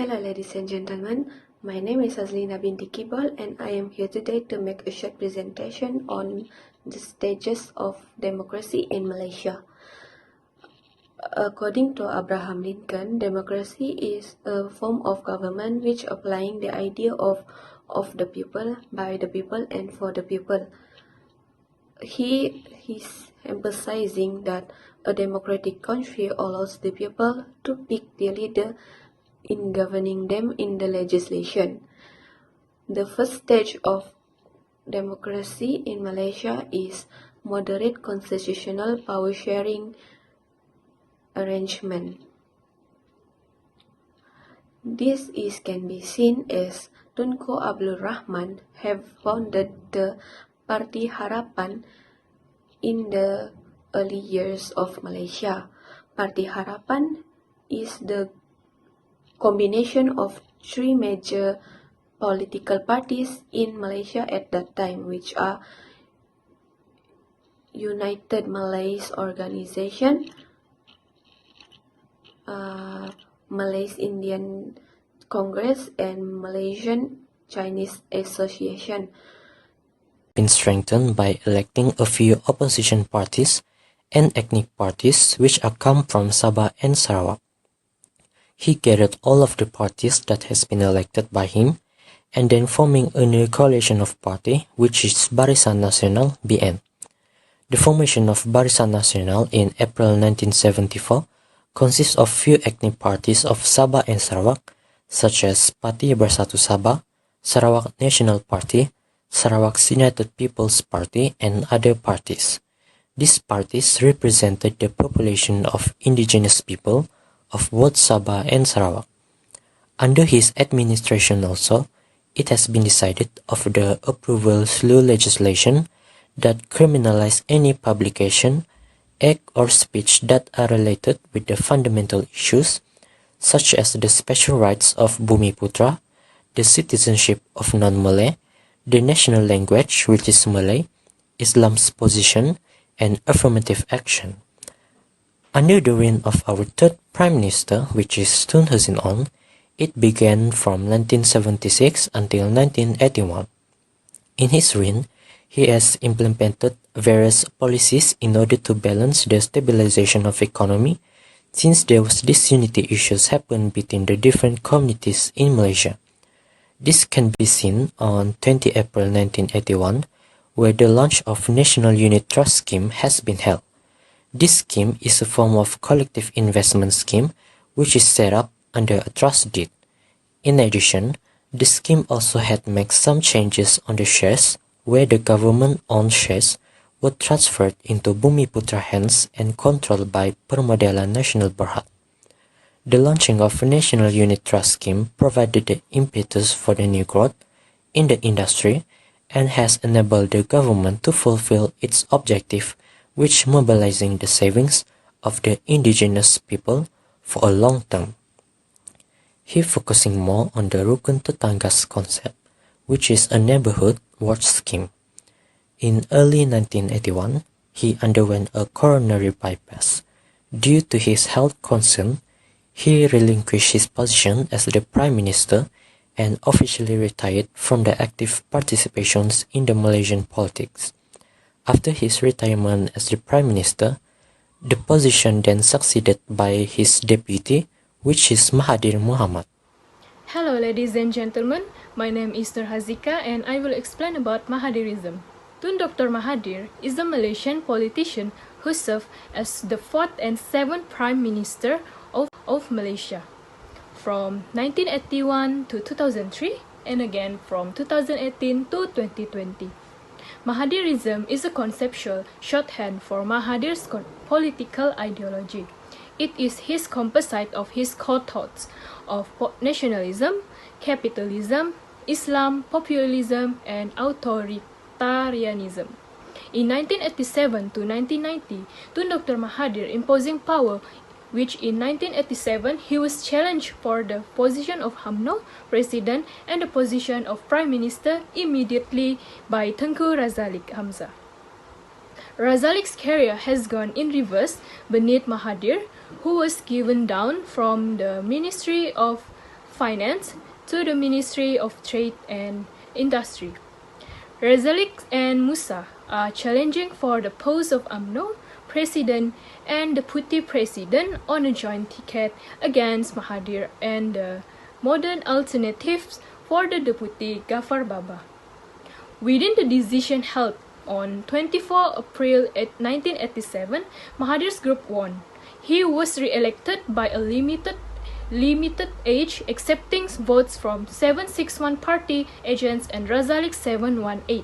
Hello ladies and gentlemen, my name is Azlina binti Kibol and I am here today to make a short presentation on the stages of democracy in Malaysia. According to Abraham Lincoln, democracy is a form of government which applying the idea of the people, by the people and for the people. He is emphasizing that a democratic country allows the people to pick their leader in governing them in the legislation. The first stage of democracy in Malaysia is moderate constitutional power sharing arrangement. This can be seen as Tunku Abdul Rahman have founded the Parti Harapan in the early years of Malaysia. Parti Harapan is the combination of three major political parties in Malaysia at that time, which are United Malays Organization, Malays Indian Congress, and Malaysian Chinese Association. Been strengthened by electing a few opposition parties and ethnic parties which are come from Sabah and Sarawak. He gathered all of the parties that has been elected by him and then forming a new coalition of party which is Barisan Nasional (BN). The formation of Barisan Nasional in April 1974 consists of few ethnic parties of Sabah and Sarawak such as Parti Bersatu Sabah, Sarawak National Party, Sarawak United People's Party, and other parties. These parties represented the population of indigenous people of both Sabah and Sarawak. Under his administration also, it has been decided of the approval through legislation that criminalize any publication, act or speech that are related with the fundamental issues such as the special rights of Bumiputra, the citizenship of non-Malay, the national language which is Malay, Islam's position, and affirmative action. Under the reign of our third Prime Minister, which is Tun Hussein Onn, it began from 1976 until 1981. In his reign, he has implemented various policies in order to balance the stabilization of economy, since there was disunity issues happen between the different communities in Malaysia. This can be seen on 20 April 1981, where the launch of National Unit Trust Scheme has been held. This scheme is a form of collective investment scheme which is set up under a trust deed. In addition, the scheme also had made some changes on the shares where the government-owned shares were transferred into Bumiputra hands and controlled by Permodalan Nasional Berhad. The launching of a National Unit Trust Scheme provided the impetus for the new growth in the industry and has enabled the government to fulfill its objective, which mobilizing the savings of the indigenous people for a long term. He focusing more on the Rukun Tetanggas concept, which is a neighborhood watch scheme. In early 1981, he underwent a coronary bypass. Due to his health concern, he relinquished his position as the Prime Minister and officially retired from the active participations in the Malaysian politics. After his retirement as the Prime Minister, the position then succeeded by his deputy, which is Mahathir Mohamad. Hello ladies and gentlemen, my name is Nur Hazika and I will explain about Mahathirism. Tun Dr. Mahathir is a Malaysian politician who served as the 4th and 7th Prime Minister of Malaysia from 1981 to 2003 and again from 2018 to 2020. Mahathirism is a conceptual shorthand for Mahathir's political ideology. It is his composite of his core thoughts of nationalism, capitalism, Islam, populism, and authoritarianism. In 1987 to 1990, Tun Dr. Mahathir imposing power, which in 1987 he was challenged for the position of UMNO President and the position of Prime Minister immediately by Tengku Razalik Hamzah. Razalik's career has gone in reverse beneath Mahathir, who was given down from the Ministry of Finance to the Ministry of Trade and Industry. Razalik and Musa are challenging for the post of UMNO President and Deputy President on a joint ticket against Mahathir and the modern alternatives for the Deputy Ghaffar Baba. Within the decision held on 24 April 1987, Mahathir's group won. He was re-elected by a limited age, accepting votes from 761 party agents and Razalik 718.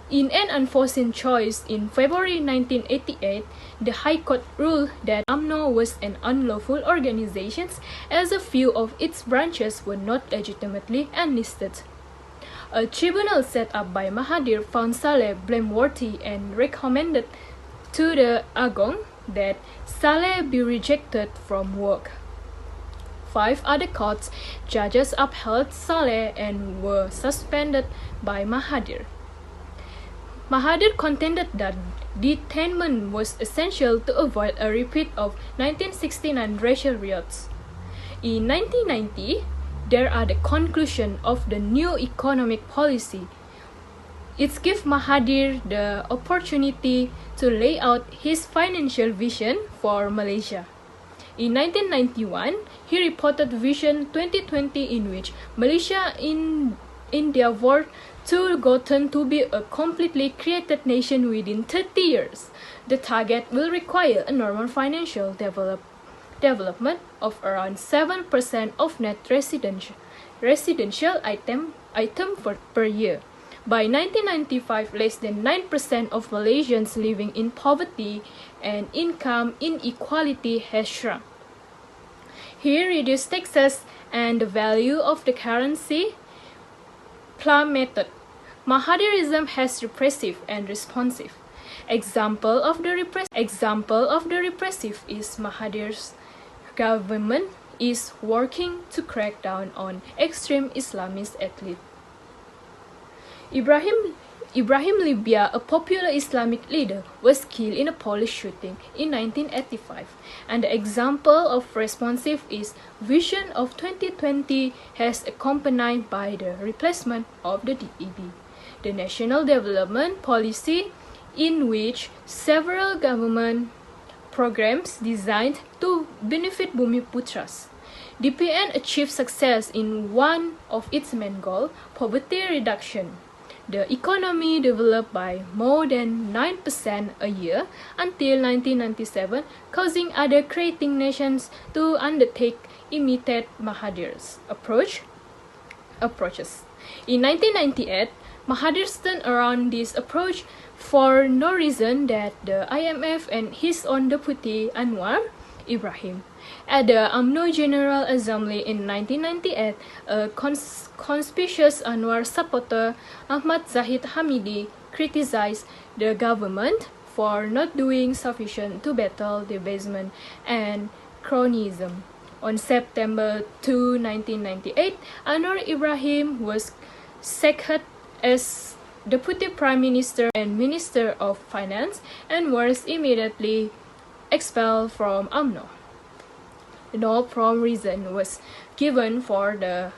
In an unforeseen choice in February 1988, the High Court ruled that UMNO was an unlawful organization as a few of its branches were not legitimately enlisted. A tribunal set up by Mahathir found Saleh blameworthy and recommended to the Agong that Saleh be rejected from work. 5 other courts judges upheld Saleh and were suspended by Mahathir. Mahathir contended that detainment was essential to avoid a repeat of 1969 racial riots. In 1990, there are the conclusion of the new economic policy. It gives Mahathir the opportunity to lay out his financial vision for Malaysia. In 1991, he reported Vision 2020 in which Malaysia endeavored to gotten to be a completely created nation within 30 years. The target will require a normal financial development of around 7% of net residential item per year. By 1995, less than 9% of Malaysians living in poverty and income inequality has shrunk. He reduced taxes and the value of the currency plummeted. Mahadirism has repressive and responsive. Example of the repressive is Mahathir's government is working to crack down on extreme Islamist athletes. Ibrahim Libya, a popular Islamic leader, was killed in a police shooting in 1985. And the example of responsive is Vision of 2020 has accompanied by the replacement of the DEB, the National Development Policy, in which several government programs designed to benefit Bumiputras. DPN achieved success in one of its main goals, poverty reduction. The economy developed by more than 9% a year until 1997, causing other creating nations to undertake imitate Mahathir's approaches. In 1998, Mahathir turned around this approach for no reason that the IMF and his own deputy Anwar Ibrahim. At the UMNO General Assembly in 1998, a conspicuous Anwar supporter, Ahmad Zahid Hamidi, criticized the government for not doing sufficient to battle debasement and cronyism. On September 2, 1998, Anwar Ibrahim was sacked as Deputy Prime Minister and Minister of Finance and was immediately expelled from UMNO. No firm reason was given for the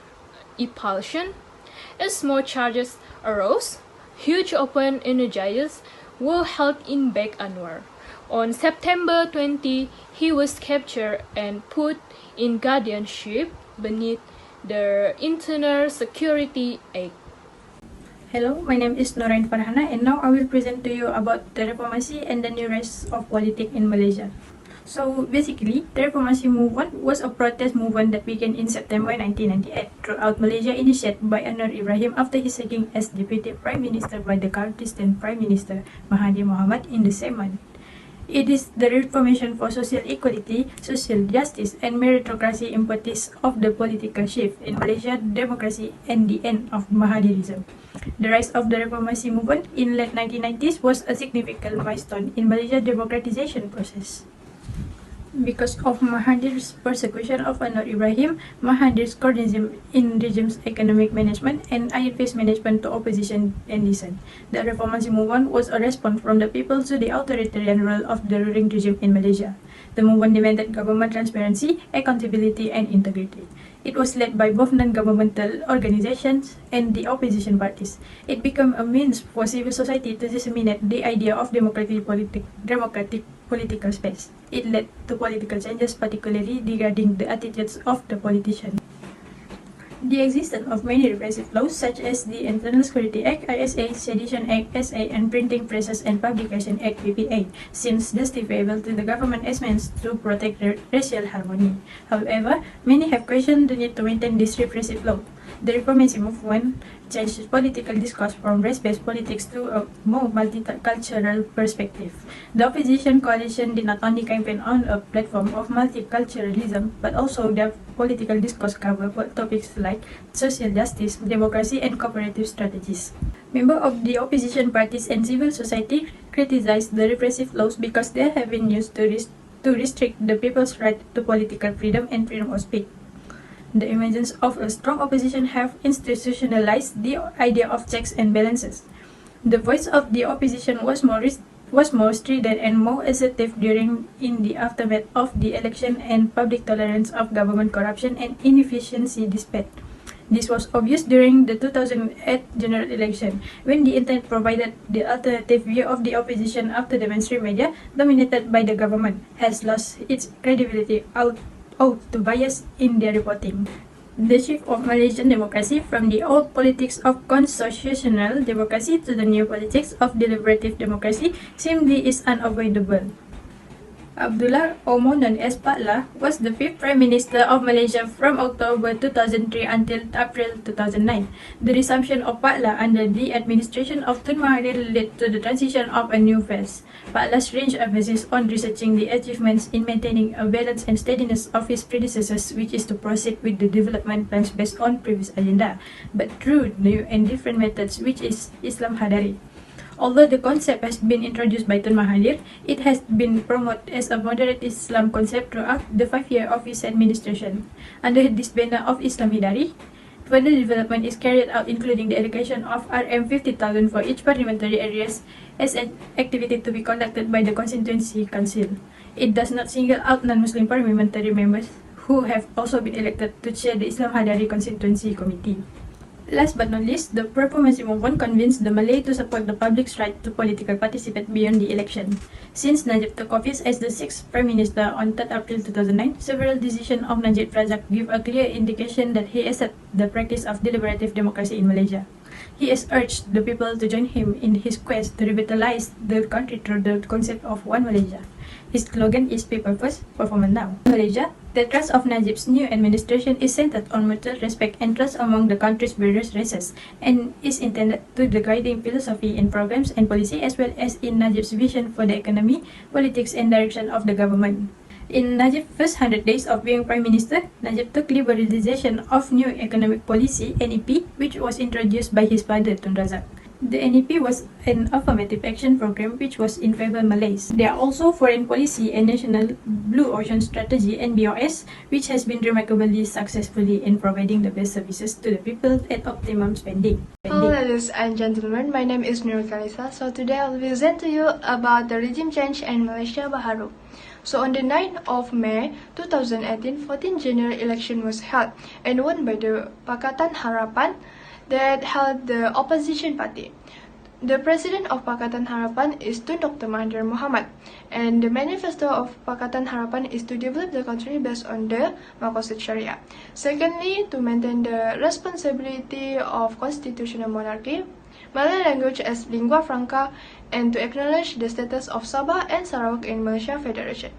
expulsion. As more charges arose, huge open energies were held in Bek Anwar. On September 20, he was captured and put in guardianship beneath the Internal Security Act. Hello, my name is Norain Farhana and now I will present to you about the Reformasi and the new rise of politics in Malaysia. So basically, the Reformasi movement was a protest movement that began in September 1998 throughout Malaysia, initiated by Anwar Ibrahim after his sacking as Deputy Prime Minister by the Kurdistan Prime Minister Mahathir Mohamad in the same month. It is the reformation for social equality, social justice, and meritocracy impetus of the political shift in Malaysia democracy and the end of Mahadirism. The rise of the Reformasi movement in late 1990s was a significant milestone in Malaysia's democratization process. Because of Mahathir's persecution of Anwar Ibrahim, Mahathir's cronyism in regime's economic management, and iron fist management to opposition and dissent, the Reformasi movement was a response from the people to the authoritarian rule of the ruling regime in Malaysia. The movement demanded government transparency, accountability, and integrity. It was led by both non-governmental organizations and the opposition parties. It became a means for civil society to disseminate the idea of democratic political space. It led to political changes, particularly regarding the attitudes of the politicians. The existence of many repressive laws such as the Internal Security Act (ISA), Sedition Act (SA), and Printing Presses and Publication Act (PPA) seems justifiable to the government as means to protect racial harmony. However, many have questioned the need to maintain this repressive law. The Reformist movement changed political discourse from race-based politics to a more multicultural perspective. The opposition coalition did not only campaign on a platform of multiculturalism, but also their political discourse covered topics like social justice, democracy, and cooperative strategies. Members of the opposition parties and civil society criticized the repressive laws because they have been used to restrict the people's right to political freedom and freedom of speech. The emergence of a strong opposition have institutionalized the idea of checks and balances. The voice of the opposition was more strident and more assertive in the aftermath of the election, and public tolerance of government corruption and inefficiency dispelled. This was obvious during the 2008 general election, when the internet provided the alternative view of the opposition after the mainstream media, dominated by the government, has lost its credibility out to bias in their reporting. The shift of Malaysian democracy from the old politics of constitutional democracy to the new politics of deliberative democracy simply is unavoidable. Abdullah Omo, known as Pak La, was the 5th Prime Minister of Malaysia from October 2003 until April 2009. The resumption of Pak La under the administration of Tun Mahathir led to the transition of a new phase. Pak La's range emphasis on researching the achievements in maintaining a balance and steadiness of his predecessors, which is to proceed with the development plans based on previous agenda, but through new and different methods, which is Islam Hadari. Although the concept has been introduced by Tun Mahathir, it has been promoted as a moderate Islam concept throughout the 5 years of his administration. Under this banner of Islam Hidari, further development is carried out, including the allocation of RM50,000 for each parliamentary areas as an activity to be conducted by the Constituency Council. It does not single out non-Muslim parliamentary members who have also been elected to chair the Islam Hadari Constituency Committee. Last but not least, the Reformist movement convinced the Malay to support the public's right to political participate beyond the election. Since Najib took office as the 6th Prime Minister on 3rd April 2009, several decisions of Najib Razak give a clear indication that he accepts the practice of deliberative democracy in Malaysia. He has urged the people to join him in his quest to revitalize the country through the concept of One Malaysia. His slogan is People First, Performance Now. In Malaysia, the trust of Najib's new administration is centered on mutual respect and trust among the country's various races, and is intended to the guiding philosophy in programs and policy, as well as in Najib's vision for the economy, politics, and direction of the government. In Najib's first 100 days of being Prime Minister, Najib took liberalization of New Economic Policy (NEP), which was introduced by his father Tun Razak. The NEP was an affirmative action program which was in favor of Malays. There are also Foreign Policy and National Blue Ocean Strategy (NBOS), which has been remarkably successfully in providing the best services to the people at optimum spending. Hello ladies and gentlemen, my name is Nur Kalisa. So today I will present to you about the regime change in Malaysia Baharu. So on the 9th of May 2018, 14th general election was held and won by the Pakatan Harapan that held the opposition party. The president of Pakatan Harapan is Tun Dr. Mahathir Mohamad, and the manifesto of Pakatan Harapan is to develop the country based on the Maqasid Sharia. Secondly, to maintain the responsibility of constitutional monarchy, Malay language as lingua franca, and to acknowledge the status of Sabah and Sarawak in Malaysia Federation.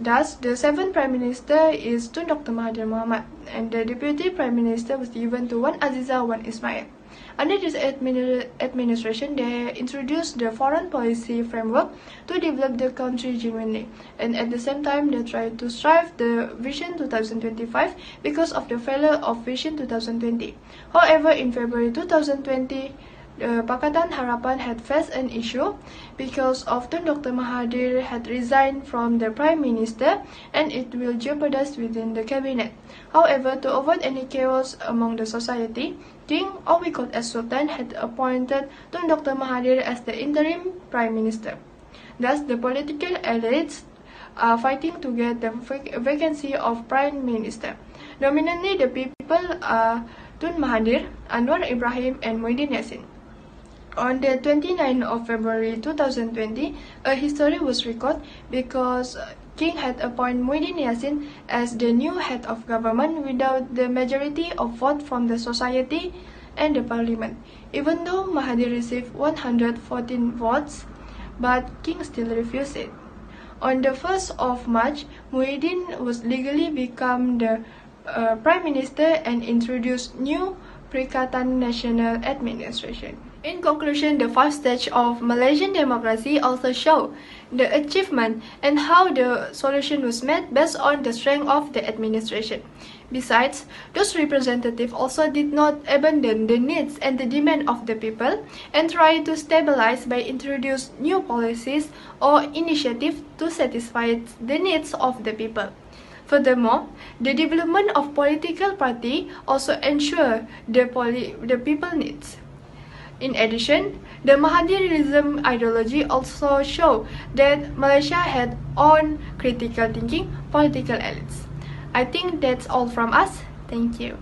Thus, the 7th Prime Minister is Tun Dr. Mahathir Mohamad, and the Deputy Prime Minister was given to Wan Azizah Wan Ismail. Under this administration, they introduced the foreign policy framework to develop the country genuinely, and at the same time, they tried to strive the Vision 2025 because of the failure of Vision 2020. However, in February 2020, Pakatan Harapan had faced an issue because of Tun Dr. Mahathir had resigned from the Prime Minister, and it will jeopardize within the cabinet. However, to avoid any chaos among the society, King Owikot as Sultan had appointed Tun Dr. Mahathir as the interim Prime Minister. Thus, the political elites are fighting to get the vacancy of Prime Minister. Nominally, the people are Tun Mahathir, Anwar Ibrahim, and Muhyiddin Yassin. On the 29th of February 2020, a history was recorded because King had appointed Muhyiddin Yassin as the new head of government without the majority of vote from the society and the parliament, even though Mahathir received 114 votes, but King still refused it. On the 1st of March, Muhyiddin was legally become the Prime Minister and introduced new Perikatan Nasional Administration. In conclusion, the 5 stages of Malaysian democracy also show the achievement and how the solution was made based on the strength of the administration. Besides, those representatives also did not abandon the needs and the demand of the people and try to stabilize by introducing new policies or initiatives to satisfy the needs of the people. Furthermore, the development of political party also ensure the people needs. In addition, the Mahathirism ideology also show that Malaysia had own critical thinking political elites. I think that's all from us. Thank you.